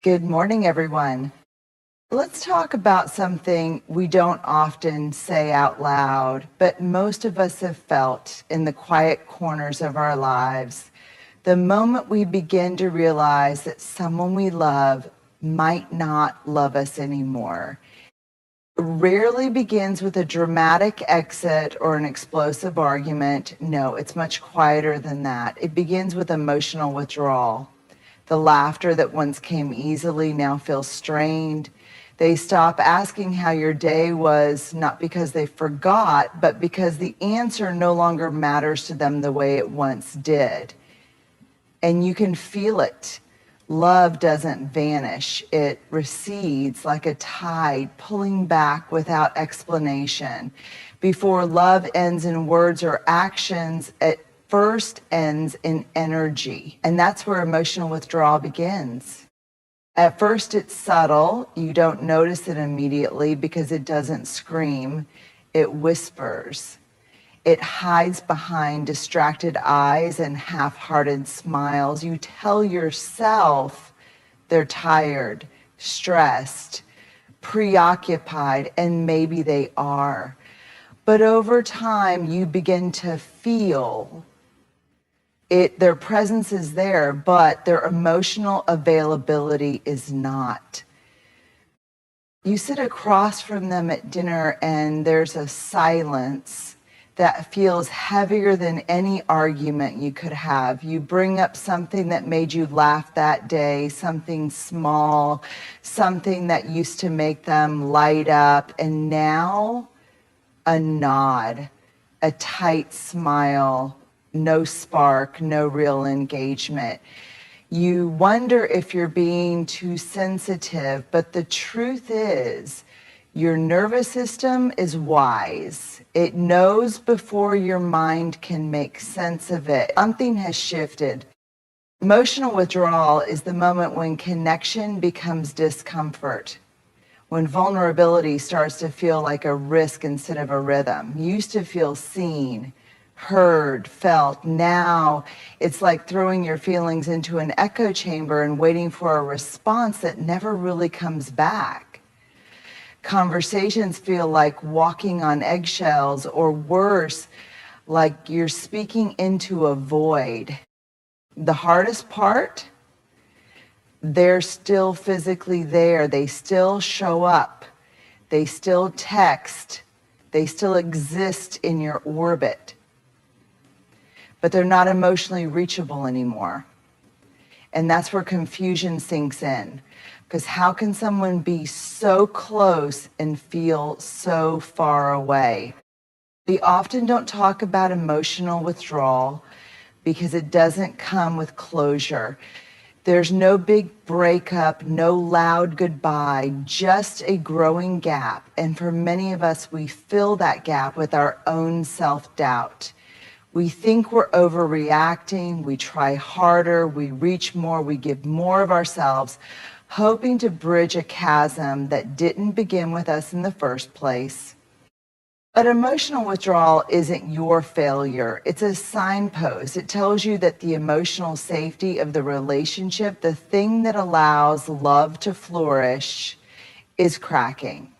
Good morning, everyone. Let's talk about something we don't often say out loud, but most of us have felt in the quiet corners of our lives. The moment we begin to realize that someone we love might not love us anymore. Rarely begins with a dramatic exit or an explosive argument. No, it's much quieter than that. It begins with emotional withdrawal. The laughter that once came easily now feels strained. They stop asking how your day was, not because they forgot, but because the answer no longer matters to them the way it once did. And you can feel it. Love doesn't vanish. It recedes like a tide, pulling back without explanation. Before love ends in words or actions, it first ends in energy. And that's where emotional withdrawal begins. At first, it's subtle. You don't notice it immediately because it doesn't scream. It whispers. It hides behind distracted eyes and half-hearted smiles. You tell yourself they're tired, stressed, preoccupied, and maybe they are. But over time, you begin to feel it. Their presence is there, but their emotional availability is not. You sit across from them at dinner and there's a silence that feels heavier than any argument you could have. You bring up something that made you laugh that day, something small, something that used to make them light up, and now a nod, a tight smile, no spark, no real engagement. You wonder if you're being too sensitive, but the truth is, your nervous system is wise. It knows before your mind can make sense of it. Something has shifted. Emotional withdrawal is the moment when connection becomes discomfort, when vulnerability starts to feel like a risk instead of a rhythm. You used to feel seen, heard, felt. Now it's like throwing your feelings into an echo chamber and waiting for a response that never really comes back. Conversations feel like walking on eggshells, or worse, like you're speaking into a void. The hardest part, they're still physically there. They still show up. They still text. They still exist in your orbit. But they're not emotionally reachable anymore. And that's where confusion sinks in. Because how can someone be so close and feel so far away? We often don't talk about emotional withdrawal because it doesn't come with closure. There's no big breakup, no loud goodbye, just a growing gap. And for many of us, we fill that gap with our own self-doubt. We think we're overreacting, we try harder, we reach more, we give more of ourselves, hoping to bridge a chasm that didn't begin with us in the first place. But emotional withdrawal isn't your failure. It's a signpost. It tells you that the emotional safety of the relationship, the thing that allows love to flourish, is cracking.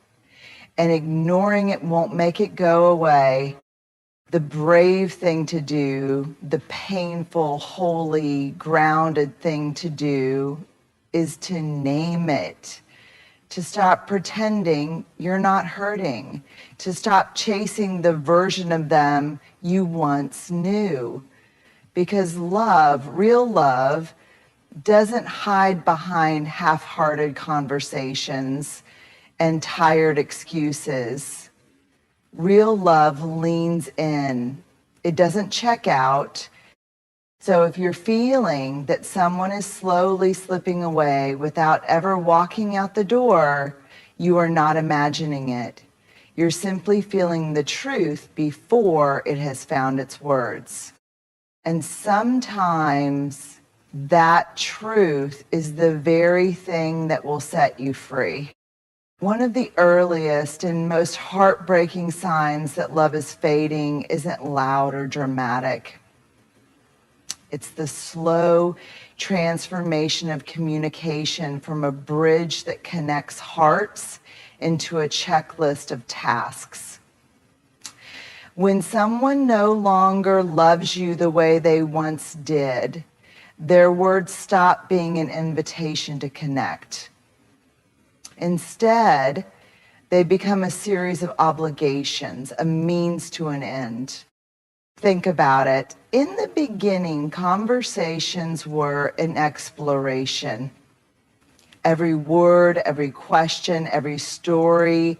And ignoring it won't make it go away. The brave thing to do, the painful, holy, grounded thing to do is to name it, to stop pretending you're not hurting, to stop chasing the version of them you once knew. Because love, real love, doesn't hide behind half-hearted conversations and tired excuses. Real love leans in. It doesn't check out. So if you're feeling that someone is slowly slipping away without ever walking out the door, you are not imagining it. You're simply feeling the truth before it has found its words. And sometimes that truth is the very thing that will set you free. One of the earliest and most heartbreaking signs that love is fading isn't loud or dramatic. It's the slow, transformation of communication from a bridge that connects hearts into a checklist of tasks. When someone no longer loves you the way they once did, their words stop being an invitation to connect. Instead, they become a series of obligations, a means to an end. Think about it. In the beginning, conversations were an exploration. Every word, every question, every story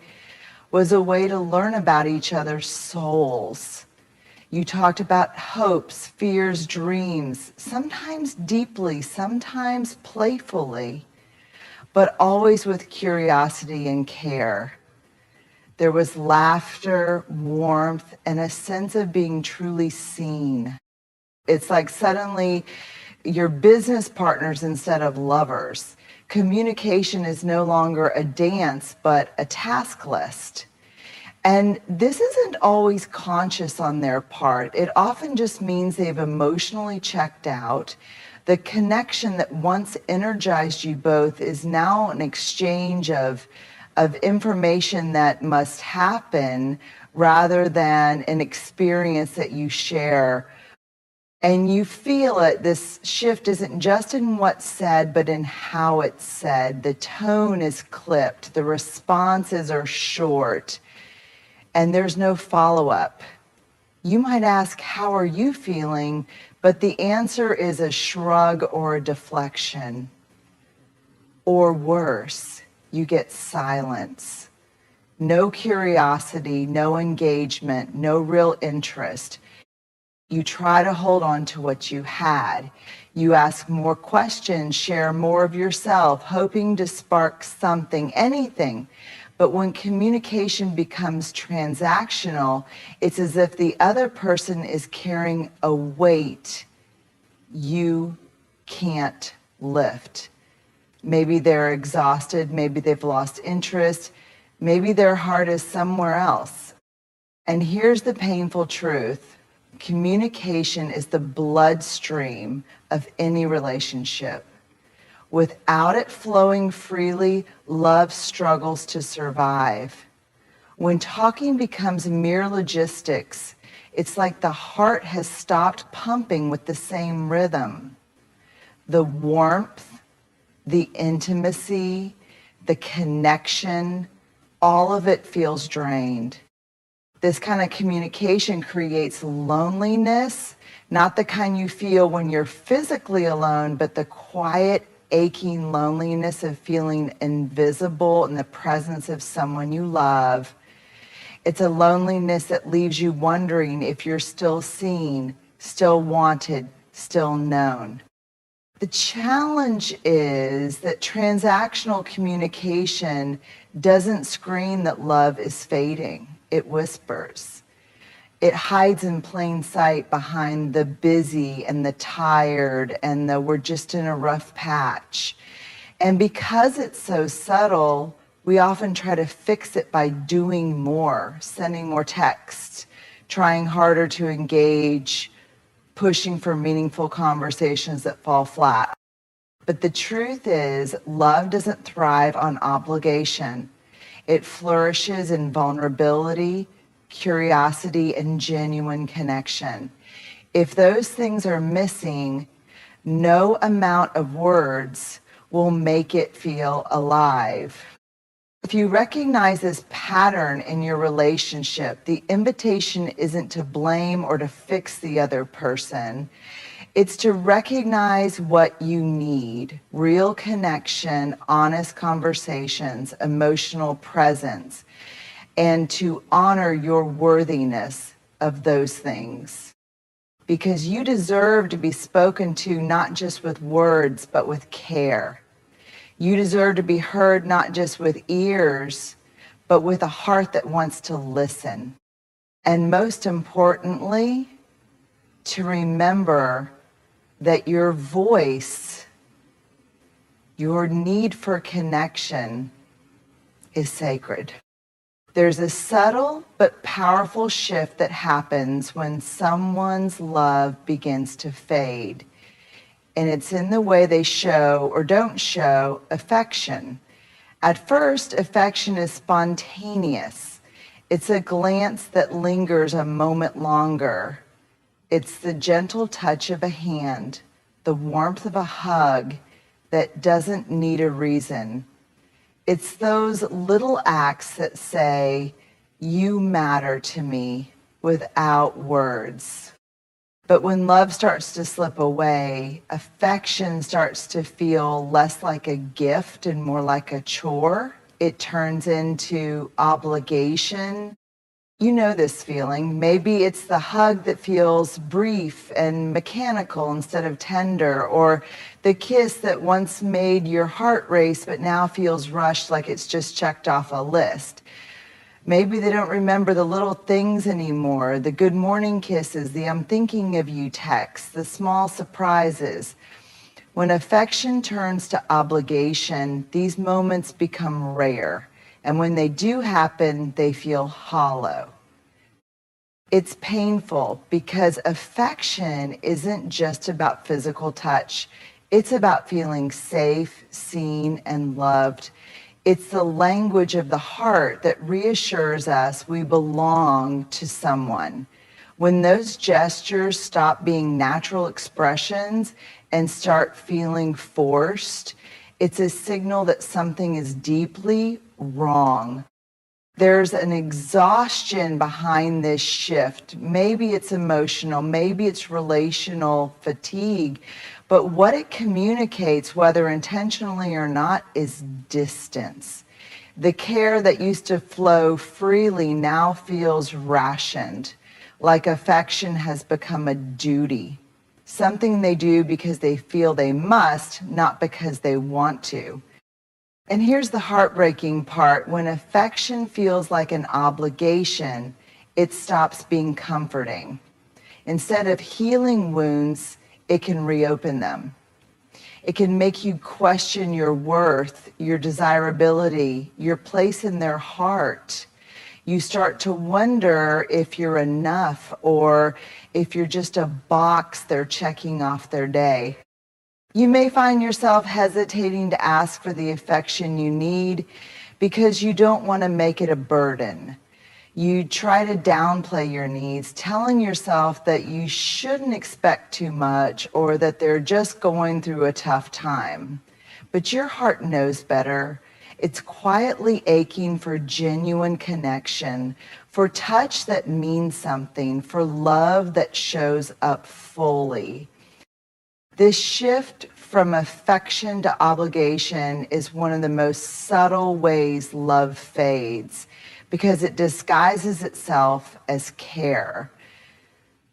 was a way to learn about each other's souls. You talked about hopes, fears, dreams, sometimes deeply, sometimes playfully, but always with curiosity and care. There was laughter, warmth, and a sense of being truly seen. It's like suddenly you're business partners instead of lovers. Communication is no longer a dance, but a task list. And this isn't always conscious on their part. It often just means they've emotionally checked out. The connection that once energized you both is now an exchange of information that must happen rather than an experience that you share. And you feel it, this shift isn't just in what's said, but in how it's said. The tone is clipped, the responses are short, and there's no follow-up. You might ask, how are you feeling? But the answer is a shrug or a deflection. Or worse, you get silence. No curiosity, no engagement, no real interest. You try to hold on to what you had. You ask more questions, share more of yourself, hoping to spark something, anything. But when communication becomes transactional, it's as if the other person is carrying a weight you can't lift. Maybe they're exhausted, maybe they've lost interest, maybe their heart is somewhere else. And here's the painful truth. Communication is the bloodstream of any relationship. Without it flowing freely, love struggles to survive. When talking becomes mere logistics, it's like the heart has stopped pumping with the same rhythm. The warmth, the intimacy, the connection, all of it feels drained. This kind of communication creates loneliness, not the kind you feel when you're physically alone, but the quiet, aching loneliness of feeling invisible in the presence of someone you love. It's a loneliness that leaves you wondering if you're still seen, still wanted, still known. The challenge is that transactional communication doesn't scream that love is fading. It whispers. It hides in plain sight behind the busy and the tired and the we're just in a rough patch. And because it's so subtle, we often try to fix it by doing more, sending more texts, trying harder to engage, pushing for meaningful conversations that fall flat. But the truth is, love doesn't thrive on obligation. It flourishes in vulnerability, curiosity, and genuine connection. If those things are missing, no amount of words will make it feel alive. If you recognize this pattern in your relationship, the invitation isn't to blame or to fix the other person. It's to recognize what you need: real connection, honest conversations, emotional presence, and to honor your worthiness of those things. Because you deserve to be spoken to not just with words, but with care. You deserve to be heard not just with ears, but with a heart that wants to listen. And most importantly, to remember that your voice, your need for connection is sacred. There's a subtle but powerful shift that happens when someone's love begins to fade. and it's in the way they show or don't show affection. At first, affection is spontaneous. It's a glance that lingers a moment longer. It's the gentle touch of a hand, the warmth of a hug that doesn't need a reason. It's those little acts that say, "You matter to me," without words. But when love starts to slip away, affection starts to feel less like a gift and more like a chore. It turns into obligation. You know this feeling. Maybe it's the hug that feels brief and mechanical instead of tender, or the kiss that once made your heart race but now feels rushed like it's just checked off a list. Maybe they don't remember the little things anymore, the good morning kisses, the "I'm thinking of you" texts, the small surprises. When affection turns to obligation, these moments become rare. And when they do happen, they feel hollow. It's painful because affection isn't just about physical touch. It's about feeling safe, seen, and loved. It's the language of the heart that reassures us we belong to someone. When those gestures stop being natural expressions and start feeling forced, it's a signal that something is deeply wrong. There's an exhaustion behind this shift. Maybe it's emotional, maybe it's relational fatigue, but what it communicates, whether intentionally or not, is distance. The care that used to flow freely now feels rationed, like affection has become a duty, something they do because they feel they must, not because they want to. And here's the heartbreaking part. When affection feels like an obligation, it stops being comforting. Instead of healing wounds, it can reopen them. It can make you question your worth, your desirability, your place in their heart. You start to wonder if you're enough or if you're just a box they're checking off their day. You may find yourself hesitating to ask for the affection you need because you don't want to make it a burden. You try to downplay your needs, telling yourself that you shouldn't expect too much or that they're just going through a tough time. But your heart knows better. It's quietly aching for genuine connection, for touch that means something, for love that shows up fully. This shift from affection to obligation is one of the most subtle ways love fades because it disguises itself as care.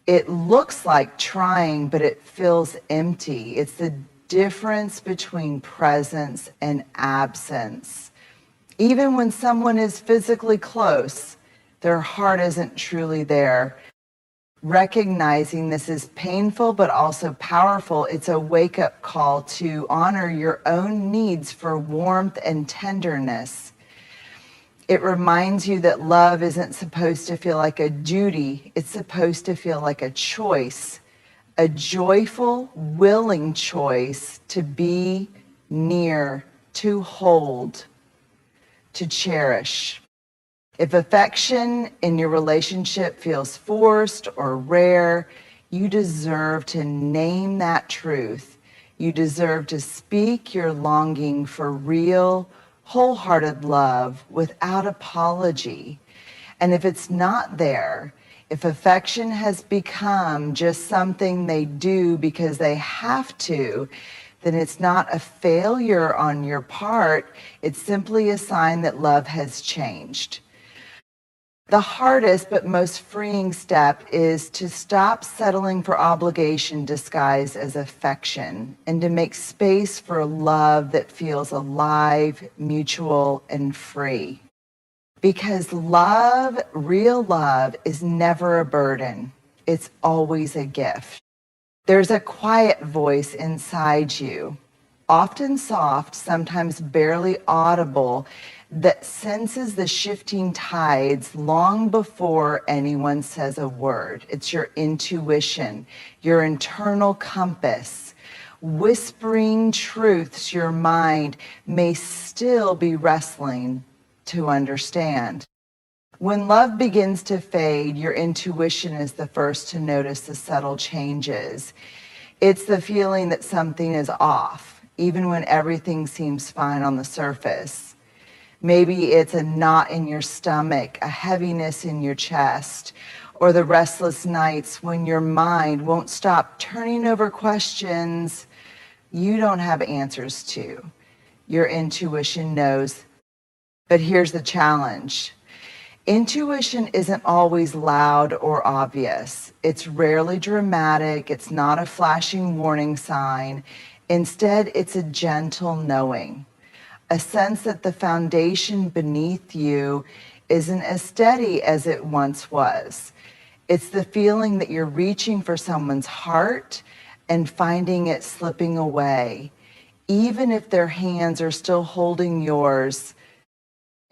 It looks like trying, but it feels empty. It's the difference between presence and absence. Even when someone is physically close, their heart isn't truly there. Recognizing this is painful but also powerful, it's a wake-up call to honor your own needs for warmth and tenderness. It reminds you that love isn't supposed to feel like a duty, it's supposed to feel like a choice, a joyful, willing choice to be near, to hold, to cherish. If affection in your relationship feels forced or rare, you deserve to name that truth. You deserve to speak your longing for real, wholehearted love without apology. And if it's not there, if affection has become just something they do because they have to, then it's not a failure on your part. It's simply a sign that love has changed. The hardest but most freeing step is to stop settling for obligation disguised as affection and to make space for love that feels alive, mutual, and free. Because love, real love, is never a burden. It's always a gift. There's a quiet voice inside you, often soft, sometimes barely audible, that senses the shifting tides long before anyone says a word. It's your intuition, your internal compass. whispering truths your mind may still be wrestling to understand. When love begins to fade, your intuition is the first to notice the subtle changes. It's the feeling that something is off, even when everything seems fine on the surface. Maybe it's a knot in your stomach, a heaviness in your chest, or the restless nights when your mind won't stop turning over questions you don't have answers to. Your intuition knows. But here's the challenge. Intuition isn't always loud or obvious. It's rarely dramatic. It's not a flashing warning sign. Instead, it's a gentle knowing, a sense that the foundation beneath you isn't as steady as it once was. It's the feeling that you're reaching for someone's heart and finding it slipping away, even if their hands are still holding yours.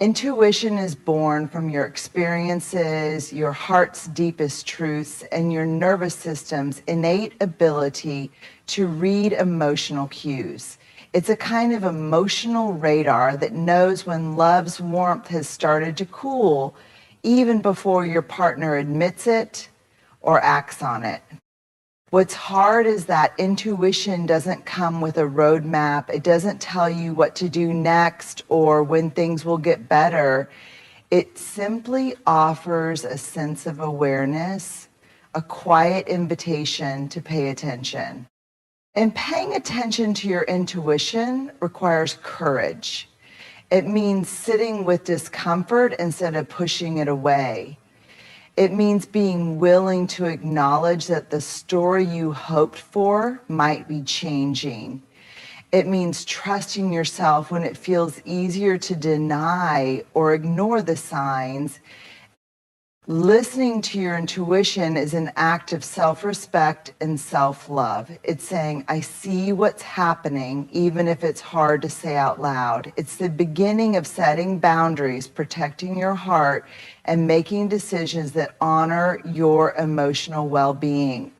Intuition is born from your experiences, your heart's deepest truths, and your nervous system's innate ability to read emotional cues. It's a kind of emotional radar that knows when love's warmth has started to cool, even before your partner admits it or acts on it. What's hard is that intuition doesn't come with a roadmap. It doesn't tell you what to do next or when things will get better. It simply offers a sense of awareness, a quiet invitation to pay attention. And paying attention to your intuition requires courage. It means sitting with discomfort instead of pushing it away. It means being willing to acknowledge that the story you hoped for might be changing. It means trusting yourself when it feels easier to deny or ignore the signs. Listening to your intuition is an act of self-respect and self-love. It's saying, I see what's happening, even if it's hard to say out loud. It's the beginning of setting boundaries, protecting your heart, and making decisions that honor your emotional well-being.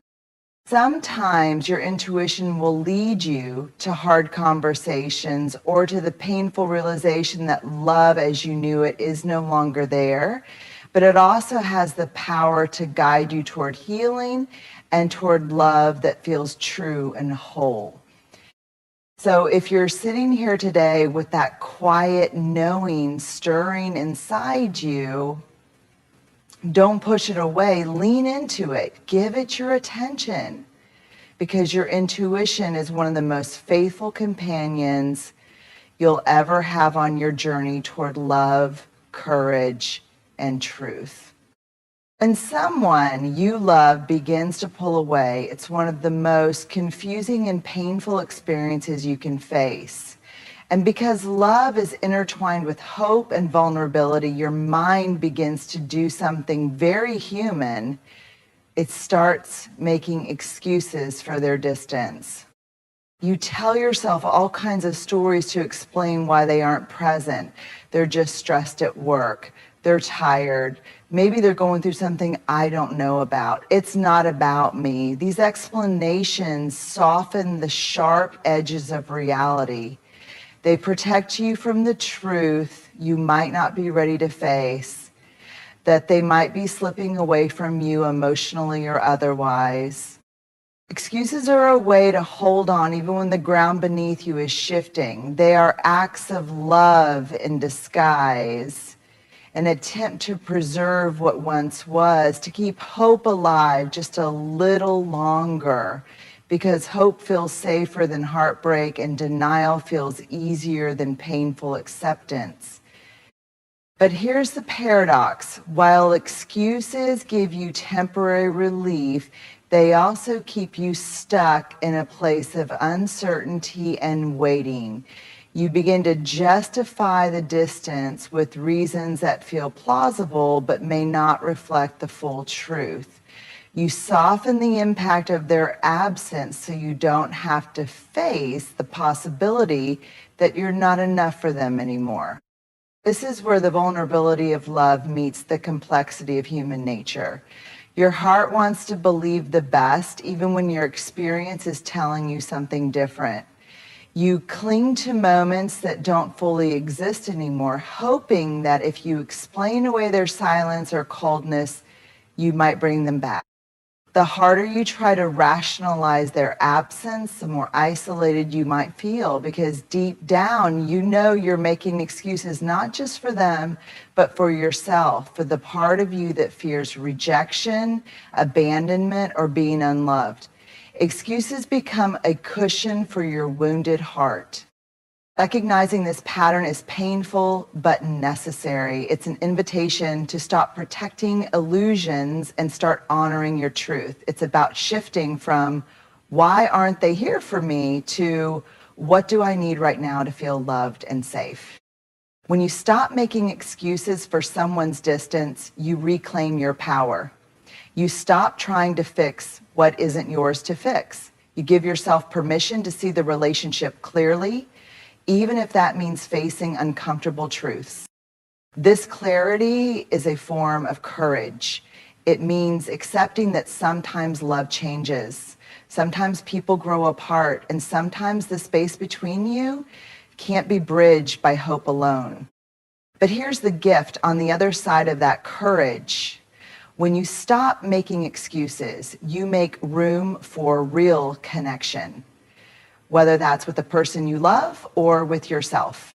Sometimes your intuition will lead you to hard conversations or to the painful realization that love as you knew it is no longer there. But it also has the power to guide you toward healing and toward love that feels true and whole. So if you're sitting here today with that quiet knowing stirring inside you, don't push it away. Lean into it. Give it your attention, because your intuition is one of the most faithful companions you'll ever have on your journey toward love, courage, and truth. When someone you love begins to pull away, it's one of the most confusing and painful experiences you can face. And because love is intertwined with hope and vulnerability, your mind begins to do something very human. It starts making excuses for their distance. You tell yourself all kinds of stories to explain why they aren't present. They're just stressed at work. They're tired. Maybe they're going through something I don't know about. It's not about me. These explanations soften the sharp edges of reality. They protect you from the truth you might not be ready to face, that they might be slipping away from you emotionally or otherwise. Excuses are a way to hold on even when the ground beneath you is shifting. They are acts of love in disguise, an attempt to preserve what once was, to keep hope alive just a little longer, because hope feels safer than heartbreak and denial feels easier than painful acceptance. But here's the paradox. While excuses give you temporary relief, they also keep you stuck in a place of uncertainty and waiting. You begin to justify the distance with reasons that feel plausible but may not reflect the full truth. You soften the impact of their absence so you don't have to face the possibility that you're not enough for them anymore. This is where the vulnerability of love meets the complexity of human nature. Your heart wants to believe the best, even when your experience is telling you something different. You cling to moments that don't fully exist anymore, hoping that if you explain away their silence or coldness, you might bring them back. The harder you try to rationalize their absence, the more isolated you might feel, because deep down, you know you're making excuses not just for them, but for yourself, for the part of you that fears rejection, abandonment, or being unloved. Excuses become a cushion for your wounded heart. Recognizing this pattern is painful but necessary. It's an invitation to stop protecting illusions and start honoring your truth. It's about shifting from why aren't they here for me to what do I need right now to feel loved and safe. When you stop making excuses for someone's distance, you reclaim your power. You stop trying to fix what isn't yours to fix. You give yourself permission to see the relationship clearly, even if that means facing uncomfortable truths. This clarity is a form of courage. It means accepting that sometimes love changes, sometimes people grow apart, and sometimes the space between you can't be bridged by hope alone. But here's the gift on the other side of that courage. When you stop making excuses, you make room for real connection, whether that's with the person you love or with yourself.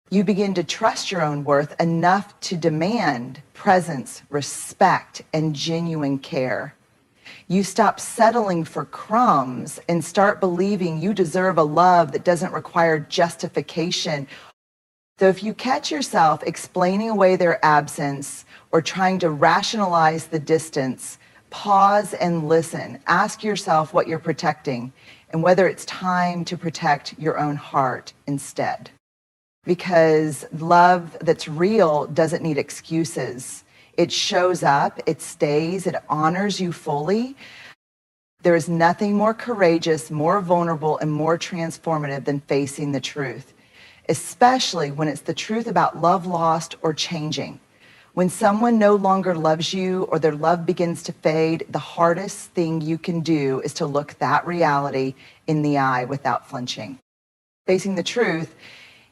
You begin to trust your own worth enough to demand presence, respect, and genuine care. You stop settling for crumbs and start believing you deserve a love that doesn't require justification. So if you catch yourself explaining away their absence or trying to rationalize the distance, pause and listen. Ask yourself what you're protecting and whether it's time to protect your own heart instead. Because love that's real doesn't need excuses. It shows up, it stays, it honors you fully. There is nothing more courageous, more vulnerable, and more transformative than facing the truth, especially when it's the truth about love lost or changing. When someone no longer loves you or their love begins to fade, the hardest thing you can do is to look that reality in the eye without flinching. Facing the truth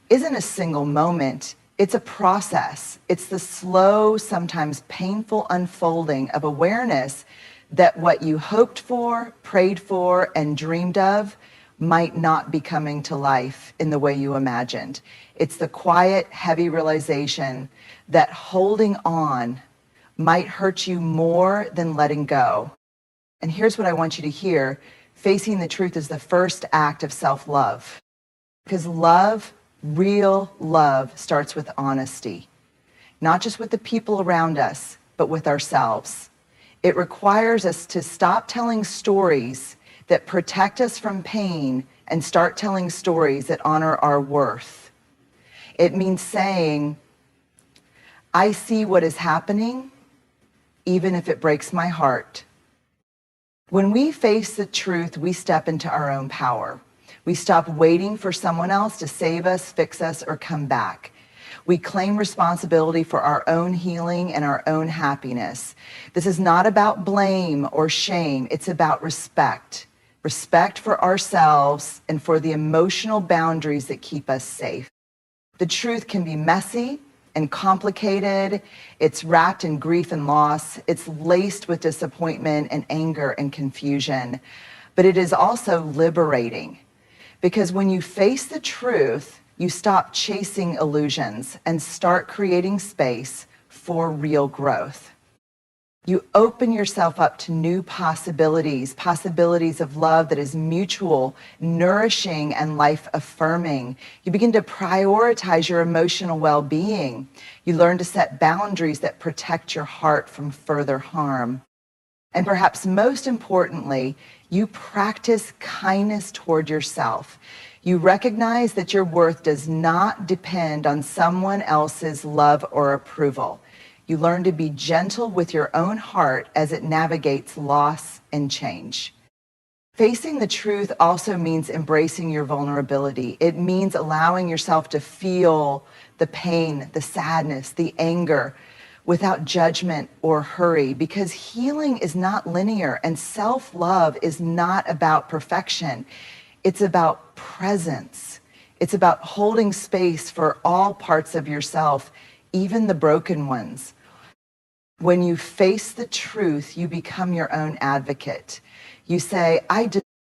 isn't a single moment. It's a process. It's the slow, sometimes painful unfolding of awareness that what you hoped for, prayed for, and dreamed of might not be coming to life in the way you imagined. It's the quiet, heavy realization that holding on might hurt you more than letting go. And here's what I want you to hear. Facing the truth is the first act of self-love. Because love, real love, starts with honesty. Not just with the people around us, but with ourselves. It requires us to stop telling stories that protect us from pain and start telling stories that honor our worth. It means saying, I see what is happening, even if it breaks my heart. When we face the truth, we step into our own power. We stop waiting for someone else to save us, fix us, or come back. We claim responsibility for our own healing and our own happiness. This is not about blame or shame. It's about respect. Respect for ourselves and for the emotional boundaries that keep us safe. The truth can be messy and complicated. It's wrapped in grief and loss. It's laced with disappointment and anger and confusion. But it is also liberating, because when you face the truth, you stop chasing illusions and start creating space for real growth. You open yourself up to new possibilities of love that is mutual, nourishing, and life-affirming. You begin to prioritize your emotional well-being. You learn to set boundaries that protect your heart from further harm. And perhaps most importantly, you practice kindness toward yourself. You recognize that your worth does not depend on someone else's love or approval. You learn to be gentle with your own heart as it navigates loss and change. Facing the truth also means embracing your vulnerability. It means allowing yourself to feel the pain, the sadness, the anger, without judgment or hurry, because healing is not linear and self-love is not about perfection. It's about presence. It's about holding space for all parts of yourself, even the broken ones. When you face the truth, you become your own advocate. You say, I